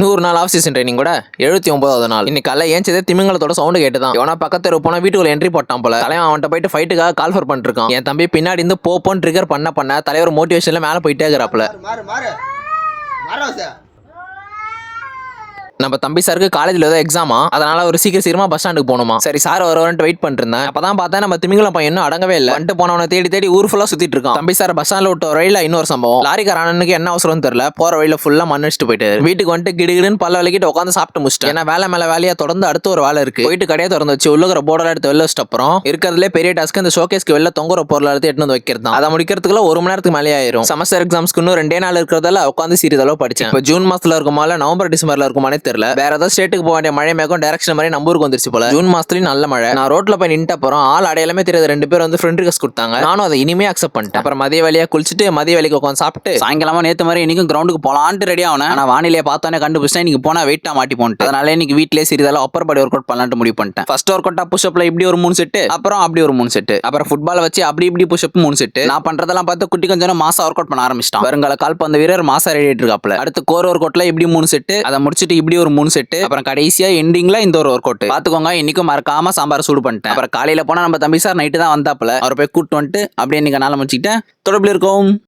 100 நாள் of season training கூட 79வது நாள். இன்னைக்கு காலைல ஏஞ்சதே திமிங்கலத்தோட சவுண்ட் கேட்டுதான். எவனா பக்கத்து போனா வீட்டுக்குள்ள என்ட்ரி போட்டான் போல. தலைவன் அவன்கிட்ட போயிட்டு ஃபைட்டுக்காக கால் ஃபர் பண்ணிட்டு இருக்கான். என் தம்பி பின்னாடி இருந்து போப்போன்னு ட்ரிகர் பண்ண தலைவர் மோட்டிவேஷன்ல மேல போயிட்டே இருக்கிறாப்ல. நம்ம தம்பி சாருக்கு காலேஜ்ல ஏதோ எக்ஸாமா, அதனால ஒரு சீக்கிரமா பஸ் ஸ்டாண்டுக்கு போகணுமா. சரி சார் வருவாருன்னு வெயிட் பண்ணிட்டு இருந்தேன். அப்பதான் பார்த்தா நம்ம திமிங்கலம் பையன் இன்னும் அடங்கவே இல்லை. வந்துட்டு போனவனை தேடி ஊர் ஃபுல்லா சுத்திட்டு இருக்கான். தம்பி சார் பஸ் ஸ்டாண்ட்ல விட்டு வழியில இன்னொரு சம்பவம். லாரிக்கார அண்ணனுக்கு என்ன அவசரம் தெரியல, போற வழியில ஃபுல்லா மண் அடிச்சுட்டு போயிட்டு வீட்டுக்கு வந்துட்டு கிடுகிடுன்னு பல்ல வலிக்கிட்டு உட்காந்து சாப்பிட்டு முடிச்சிட்டு. ஏன்னா வேலை மேல வேலையா தொடர்ந்து அடுத்து ஒரு வேலை இருக்கு. போயிட்டு கடையை திறந்து வச்சு உள்ளுக்கிற போர்டெல்லாம் எடுத்து வெளில வச்சிட்ட அப்புறம் இருக்கிறதுலே பெரிய டாஸ்க் இந்த ஷோகேஸ்க்கு வெளில தொங்குற பொருளை எடுத்து எடுத்து வந்து வைக்கிறது தான். அதை முடிக்கிறதுக்குள்ள 1 மணி நேரத்துக்கு மேலே ஆயிரும். செமஸ்டர் எக்ஸாம்ஸ்க்கு இன்னும் 2 நாள் இருக்கிறதால உட்காந்து சிறிதளவு படிச்சேன். இப்போ ஜூன் மாசத்துல இருக்குமா இல்ல நவம்பர் டிசம்பர்ல இருக்குமானே தெரியல. வேற ஏதாவது போக வேண்டிய மழை மேகம் டைரக்ஷன் மாதிரி நம்ம ஊருக்கு வந்துருச்சு போல. ஜூன் மாசத்துலயும் நல்ல மழை. நான் ரோட்ல போய் நின்ட்ட அப்புறம் ஆள் அடையாளமே தெரியாத 2 பேர் வந்து ஃப்ரெண்ட் ரிக்வெஸ்ட் கொடுத்தாங்க. நானும் அதை இனிமே அக்செப்ட் பண்ணிட்டேன். அப்புறம் மதிய வேலையா குளிச்சுட்டு மதிய வேலைக்கு உட்காந்து சாப்பிட்டு சாயங்காலமா நேத்து மாதிரி இன்னைக்கும் கிரவுண்டுக்கு போலான்ட்டு ரெடி ஆனேன். ஆனா வானிலையை பார்த்தோன்னே கண்டுபிடிச்சேன் இன்னைக்கு போனா வெயிட்டா மாட்டி போன்ட்டு. அதனால இன்னைக்கு வீட்லயே சிறிதளவு அப்பர் பாடி ஒர்க் அவுட் பண்ணலாம்னு முடிவு பண்ணிட்டேன். ஃபர்ஸ்ட் ஒர்க் அவுட்டா புஷ் அப்ல இப்படி ஒரு 3 செட், அப்புறம் அப்படி ஒரு 3 செட், அப்புறம் ஃபுட்பால் வச்சு இப்படி புஷ் அப் 3 செட். நான் பண்றதெல்லாம் பார்த்து குட்டி கொஞ்சம் மாசா ஒர்க் அவுட் பண்ண ஆரம்பிச்சிட்டான். வருங்கால கால்பந்து வீரர் மாசா ரெடி ஆயிட்டு இருக்காப்ல. அடுத்து கோர் ஒர்க் அவுட்ல இப்படி 3 செட், அதை முடிச்சிட்டு இப்படி ஒரு 3 செட், அப்புறம் கடைசியா எண்டிங்ல இந்த ஒரு ஒர்க் அவுட். பாத்துக்கோங்க இன்னைக்கு மறக்காம சாம்பார் சூடு பண்ணிட்டேன். அப்புறம் காலையில போனா நம்ம தம்பி சார் நைட்டு தான் வந்தாப்புல. அவர் போய் கூட்டு வந்துட்டு அப்படியே இன்னைக்கு நாளை முடிச்சுக்கிட்டேன். தொடர்பில் இருக்கோம்.